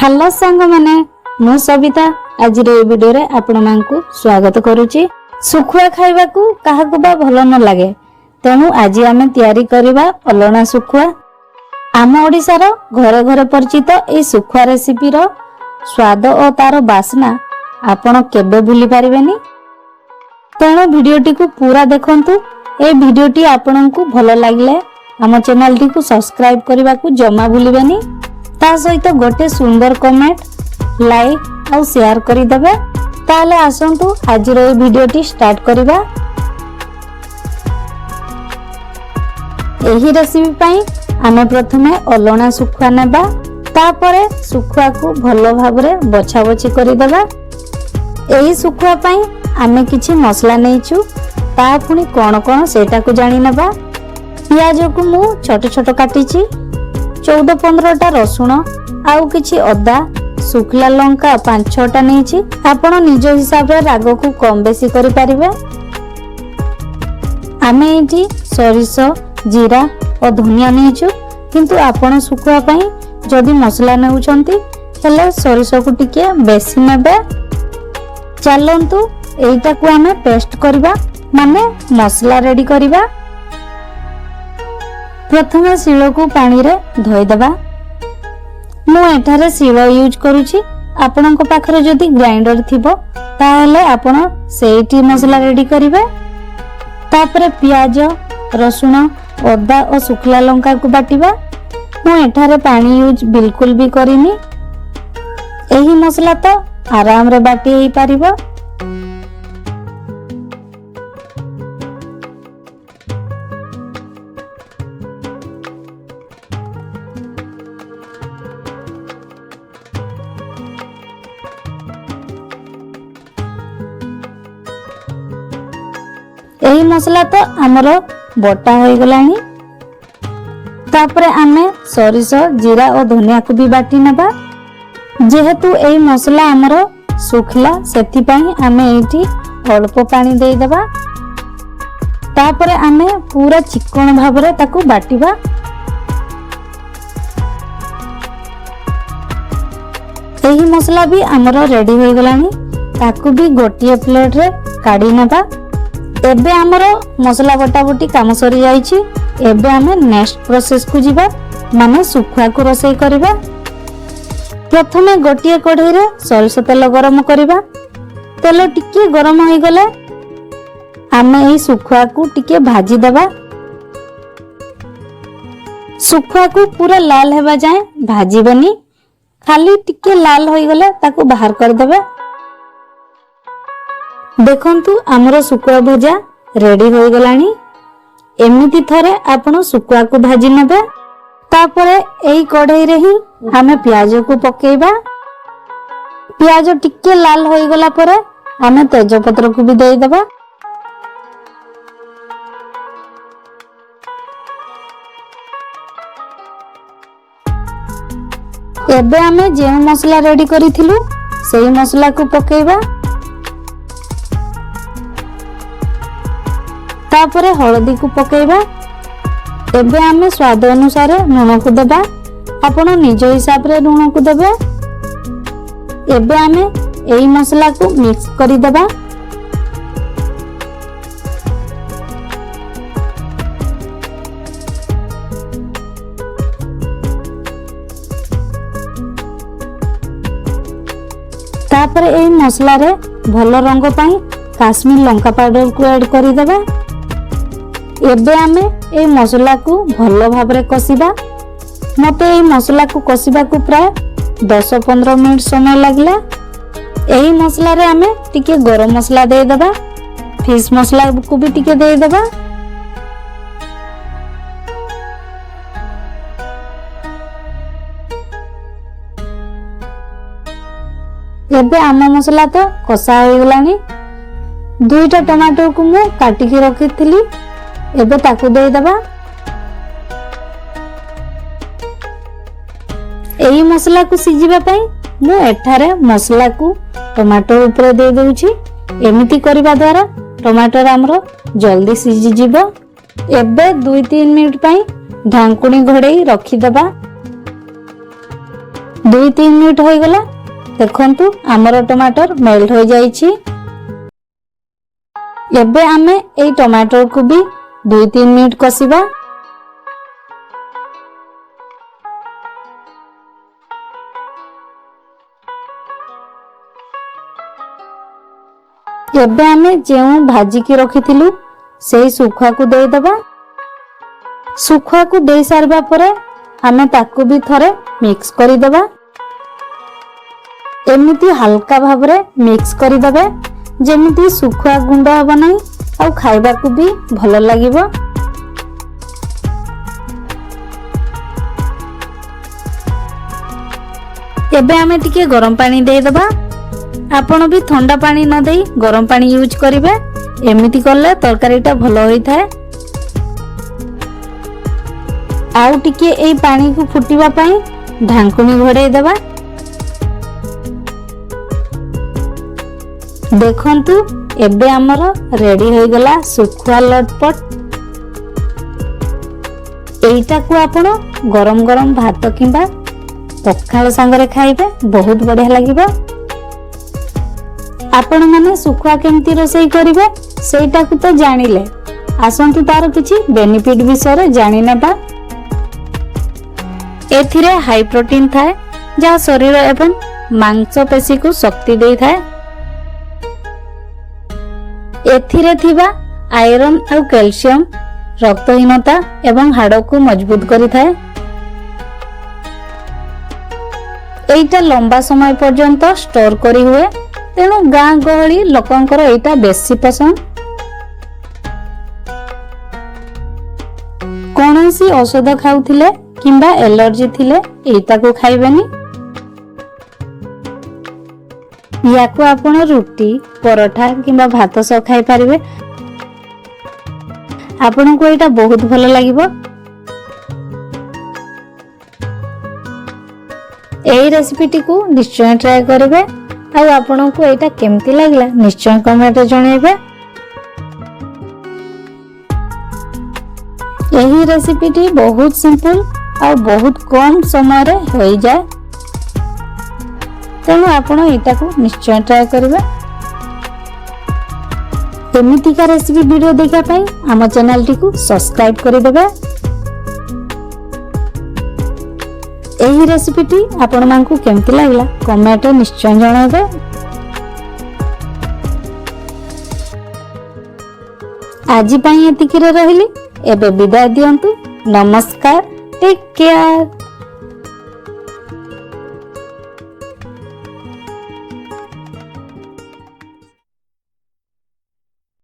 Hello सांग माने मु सबिता आज वीडियो रे आपण मानकु स्वागत करूची। सुखुआ खाइबा को काहाकु बा भलो न लागे, तेणु आज आमे तयारी करबा अलणा सुखुआ। आम ओडिसा रो घरे घरे परिचित ए सुखुआ रेसिपी रो स्वाद और तार बासना आपण केबे भूली पारिबेनी। तेणु वीडियोटी को पूरा देखंतु। ए वीडियोटी आपनकु भलो लागले आम चैनल टी को सब्सक्राइब करबा को जमा भूलिबेनी। ता सहित गोटे सुंदर कमेंट लाइक और शेयर करि देबे। ताले आसंतु आज रो वीडियोटी स्टार्ट करबा। एही रेसिपी पई आमे प्रथमे अलणा सुखुआ नेबा, तापरे सुखुआ को भलो भाबरे बछा बछि करि देबा। एही सुखुआ पई आमे किछि मसला नेइछु, ता पुनी कोन कोन सेटा को जानि नेबा। प्याज को मु छोट छोट काटिछि, 14-15टा रसुण आउ किछि अदा, सुखला लंका 5-6टा नेछि। आपण निज हिसाब रे राग को कम बेसी करि परिबे। आमे एठी सरिष, जीरा और धनिया नेछु, किंतु आपण सुखुआ पई जदि मसला नेउछंती हेले सरिष को टिके बेसी नेबे। चलंतु एटा को आमे पेस्ट करबा, माने मसला रेडी करबा। प्रथमे शिल को पानी रे धोई देबा। मु एठारे शिल यूज करूची, आपनक पाखरे जदि ग्राइंडर थिबो ताहेले आपण सेठी मसला रेडी करिवे। तापरे प्याज, रसुण, अदा और सुखला लंका को बाटिबा। मु एठारे पानी यूज बिल्कुल भी करिनी। एही मसला तो आराम रे बाटी हेई पारिबो। एही मसला तो आमर बटा हो गलानी। तापरे आमे सरिष, जीरा और धनिया को भी बाटी नेबा। जेहेतु एही मसला आमर सुखला सेति पई आमे एठी अल्प पानी दे देबा। तापरे आमे पूरा चिकन भाबरे ताकू बाटिबा। एही मसला भी आमर रेडी हो गलानी, ताकू भी गोटिए प्लेट रे काढी नेबा। एबे हमरो मसला बटा बटी काम सरी जाईची। एबे हमें नेक्स्ट प्रोसेस को जीवा, माने सुखुआ को रोसई करबा। प्रथमे गोटिए कढ़ई रे सरिष तेल गरम करबा। तेल टिके गरम होई गले आमे एही सुखुआ को टिके भाजी देबा। सुखुआ को पूरा लाल हेबा जाए भाजीबनी, खाली टिके लाल होई गले ताको बाहर कर देबा। देखंतु हमरो सुखुआ भजा रेडी हो गलानी। एमिति थरे आपण सुखुआ को भाजी नेबे। तापरे एई कढ़ई रे ही हमें प्याज को पकेइबा। प्याज टिके लाल होई गला परे हमें तेज पत्र को भी देई देबा। एबे हमें जे मसला रेडी करिथिलु सेही मसला को पकेइबा। तापरे हळदी को पकेइबा। एबे आमे स्वाद अनुसार लूण को देबा। आपण निज हिसाब रे लूण को देबे। एबे आमे एही मसला को मिक्स करि देबा। तापरे एही मसला रे भलो रंग पई काश्मीर लंका पाउडर को ऐड करि देबा। एबे आमे ए मसला को भलो भाबरे कसिबा। मते ए मसला को कसिबा को प्राय 10-15 मिनिट समय लागला। एही मसला रे आमे टिके गरम मसला दे देबा। फिश मसला को भी टिके दे देबा। एबे आम मसला तो कसा हो गलानी। 2टा टमाटो को मु काटी के रखिथिली, एबे ताकू दे देबा। एही मसला को सिजिबा पई मु एठारे मसला को टमाटो ऊपर दे देउची। एमिति करबा द्वारा टमाटर हमरो जल्दी सिजि जिवो। एबे 2-3 मिनिट पई ढांकुणी घोड़ेई रखि देबा। 2-3 मिनिट हो गला। देखंतु हमर टमाटर मेल्ट हो जाइछि। एबे आमे एई टमाटर को भी 2-3 मिनिट कसिबा। एबे आमे जेउ भाजी की रखिथिलु सेई सुखा को दे दबा। सुखा को दे सारबा परे आमे ताकू भी थरे मिक्स करि दबा। एमिति हल्का भाबरे मिक्स करि दबे जेमिति सुखा गुंड हबा नै आ खाइबा को भी भलो लागिबो। एबे आमे टिके गरम पानी दे दबा। आपण भी ठंडा पानी न देई गरम पानी यूज करिवे। एमिति करले तरकारीटा भलो होई थाए। आउ टिके एई पानी को फुटिबा पई ढांकुनी घोड़े देबा। देखंतु एबे हमर रेडी हो गला सुखुआ लटपट। एइटा को आपण गरम गरम भात किंबा पखाल संगरे खाइबे बहुत बढ़िया लागिबो। आपण माने सुखुआ केमती रोसई करिवे सेटा को तो जानिले। आसंतु तार किछि बेनिफिट विषय रे जानि नेबा। एथिरे हाई प्रोटीन थाए जहाँ शरीर एवं मांसपेशी को शक्ति दे थाए। एथिरे थिबा आयरन और कैल्शियम रक्तहीनता एवं हाड़ को मजबूत करि थाए। एइटा लंबा समय पर्यंत स्टोर करी हुए तेणु गाँ गहली लोकंकर एइटा बेसी पसंद। कौनसी औषध खाउथिले किंबा एलर्जी थिले एइटा को खाइबेनी। याको आपण रुटी परोठा किंबा भात सह खाइ परिबे। आपण को एटा बहुत भलो लागिबो। एई रेसिपीटी को निश्चय ट्राई करिवे आ आपण को एटा केमती लागला निश्चय कमेंट जणाइबे। एही रेसिपीटी बहुत सिंपल और बहुत कम समय रे हो जाए। तेणु आपण एटा को निश्चय ट्राई करिवे। एमिति का रेसिपी वीडियो देखा पाई आम चैनल टी को सब्सक्राइब करि देबे। एही रेसिपीटी आपण मानकु केमती लागला कमेंट निश्चय जणाइबे। आज पई एतिकी रे रहिली। एबे विदाय दियंतु। नमस्कार। Take care.